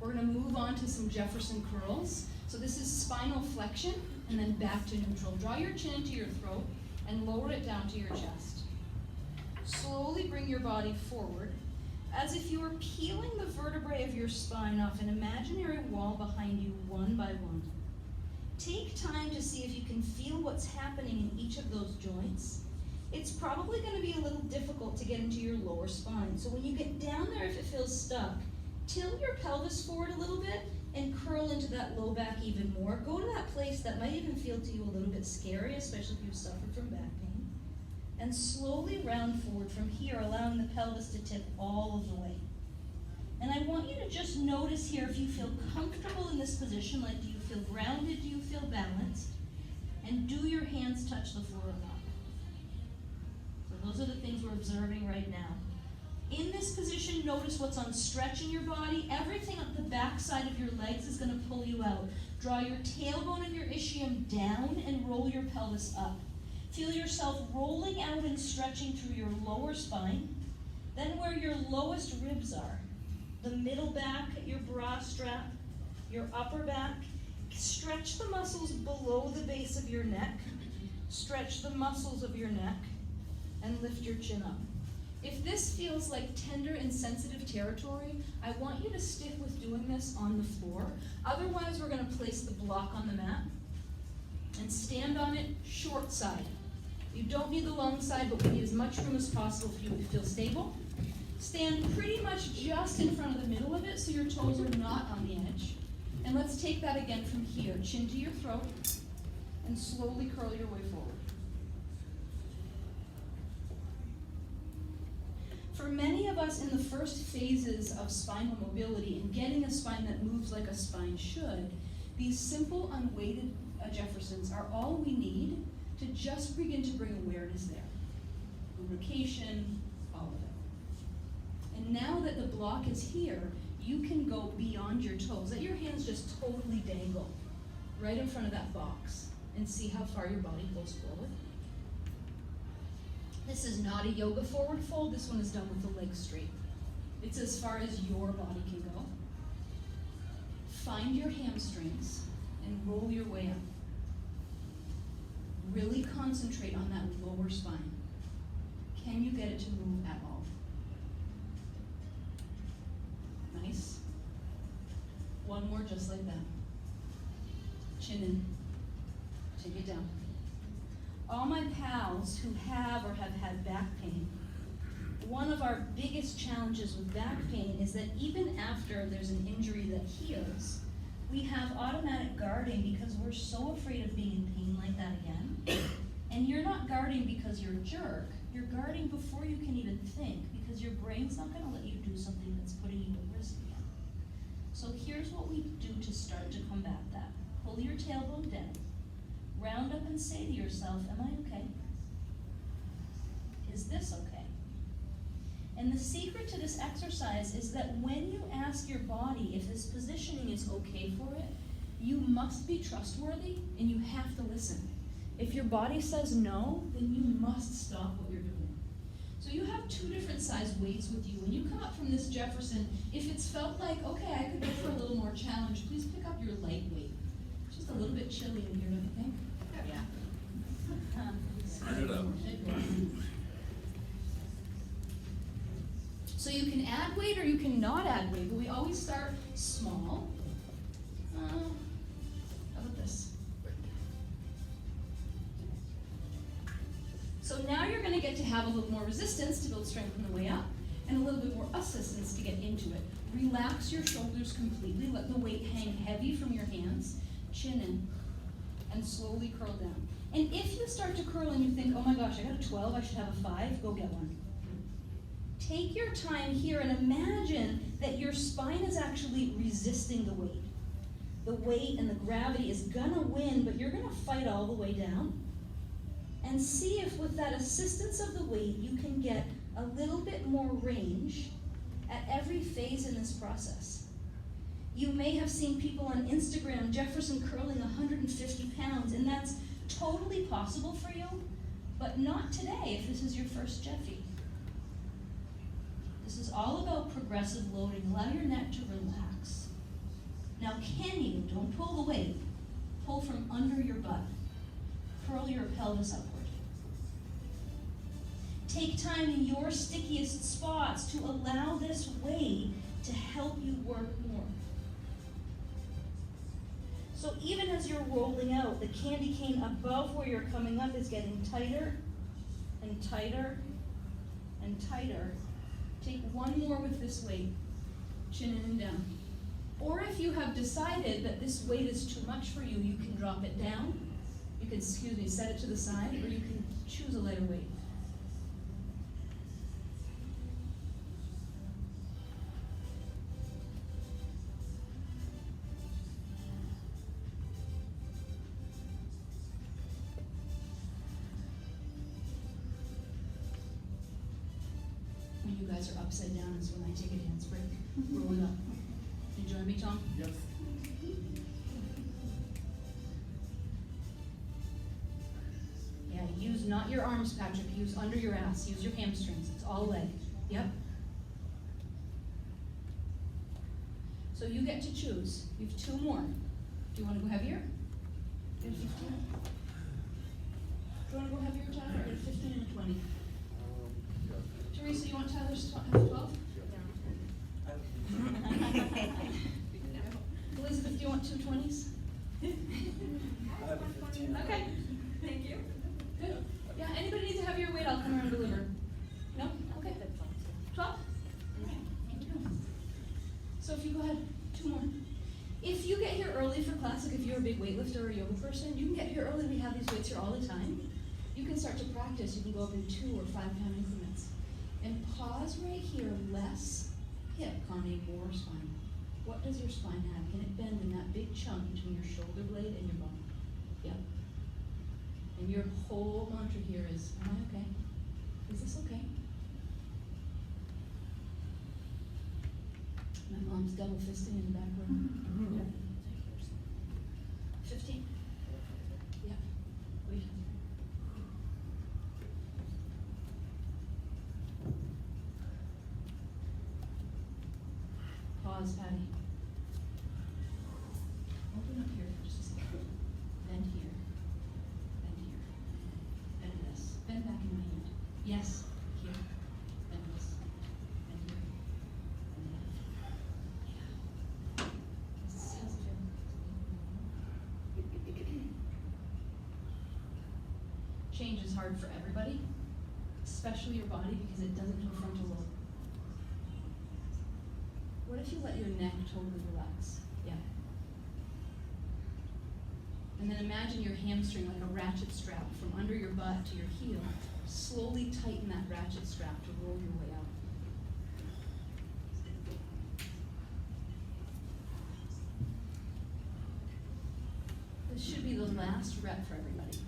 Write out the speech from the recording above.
We're going to move on to some Jefferson curls. So this is spinal flexion and then back to neutral. Draw your chin into your throat and lower it down to your chest. Slowly bring your body forward as if you were peeling the vertebrae of your spine off an imaginary wall behind you one by one. Take time to see if you can feel what's happening in each of those joints. It's probably going to be a little difficult to get into your lower spine. So when you get down there, if it feels stuck, tilt your pelvis forward a little bit and curl into that low back even more. Go to that place that might even feel to you a little bit scary, especially if you've suffered from back pain. And slowly round forward from here, allowing the pelvis to tip all of the way. And I want you to just notice here if you feel comfortable in this position, like do you feel grounded, do you feel balanced? And do your hands touch the floor or not? So those are the things we're observing right now. In this position, notice what's on stretch in your body. Everything up the back side of your legs is going to pull you out. Draw your tailbone and your ischium down and roll your pelvis up. Feel yourself rolling out and stretching through your lower spine. Then where your lowest ribs are, the middle back, your bra strap, your upper back, stretch the muscles below the base of your neck. Stretch the muscles of your neck and lift your chin up. If this feels like tender and sensitive territory, I want you to stick with doing this on the floor. Otherwise, we're going to place the block on the mat and stand on it short side. You don't need the long side, but we need as much room as possible for you to feel stable. Stand pretty much just in front of the middle of it so your toes are not on the edge. And let's take that again from here. Chin to your throat and slowly curl your way forward. For many of us in the first phases of spinal mobility and getting a spine that moves like a spine should, these simple unweighted Jeffersons are all we need to just begin to bring awareness there. Lubrication, all of it. And now that the block is here, you can go beyond your toes. Let your hands just totally dangle right in front of that box and see how far your body goes forward. This is not a yoga forward fold. This one is done with the legs straight. It's as far as your body can go. Find your hamstrings and roll your way up. Really concentrate on that lower spine. Can you get it to move at all? Nice. One more just like that. Chin in. Take it down. All my pals who have or have had back pain, one of our biggest challenges with back pain is that even after there's an injury that heals, we have automatic guarding because we're so afraid of being in pain like that again. And you're not guarding because you're a jerk. You're guarding before you can even think because your brain's not going to let you do something that's putting you at risk again. So here's what we do to start to combat that. Pull your tailbone down. Round up and say to yourself, am I okay? Is this okay? And the secret to this exercise is that when you ask your body if this positioning is okay for it, you must be trustworthy and you have to listen. If your body says no, then you must stop what you're doing. So you have two different size weights with you. When you come up from this Jefferson, if it's felt like, okay, I could go for a little more challenge, please pick up your light weight. It's just a little bit chilly in here, don't you think? Turn it up. So you can add weight or you can not add weight, but we always start small. How about this? So now you're going to get to have a little more resistance to build strength on the way up, and a little bit more assistance to get into it. Relax your shoulders completely. Let the weight hang heavy from your hands. Chin in, and slowly curl down. And if you start to curl and you think, oh my gosh, I got a 12, I should have a 5, go get one. Take your time here and imagine that your spine is actually resisting the weight. The weight and the gravity is gonna win, but you're gonna fight all the way down. And see if with that assistance of the weight, you can get a little bit more range at every phase in this process. You may have seen people on Instagram, Jefferson curling 150 pounds, and that's totally possible for you, but not today if this is your first Jeffy. This is all about progressive loading. Allow your neck to relax. Now can you, don't pull the weight, pull from under your butt. Curl your pelvis upward. Take time in your stickiest spots to allow this weight to help you work more. So even as you're rolling out, the candy cane above where you're coming up is getting tighter and tighter and tighter. Take one more with this weight, chin in and down. Or if you have decided that this weight is too much for you, you can drop it down. You can, set it to the side, or you can choose a lighter weight. When you guys are upside down is when I take a dance break. Roll it up. You join me, Tom? Yes. Yeah, use not your arms, Patrick. Use under your ass. Use your hamstrings. It's all leg. Yep. So you get to choose. You have 2 more. Do you want to go heavier? Get a 15? Do you want to go heavier, Tyler? Get a 15 and a 20. Teresa, you want Tyler's 12? Elizabeth, do you want 2 20s? I have a 15. Okay. Thank you. Good. Yeah, anybody needs a heavier weight, I'll come around and deliver. No? Okay. 12? Okay. So if you go ahead, 2 more. If you get here early for class, like if you're a big weightlifter or a yoga person, you can get here early. We have these weights here all the time. You can start to practice. You can go up in 2 or 5 pound increments. And pause right here, less hip, Connie, more spine. What does your spine have? Can it bend in that big chunk between your shoulder blade and your bone? Yep. And your whole mantra here is, am I okay? Is this okay? My mom's double fisting in the back room. Yep. 15? Yeah. Wait. Pause, Patty. Open up here for just a second. Bend here. Bend here. Bend this. Bend back in my hand. Yes. Here. Bend this. Bend here. Bend that. Yeah. How's it feel? Change is hard for everybody, especially your body because it doesn't have a frontal lobe. What if you let your neck totally relax? Yeah. And then imagine your hamstring like a ratchet strap from under your butt to your heel. Slowly tighten that ratchet strap to roll your way out. This should be the last rep for everybody.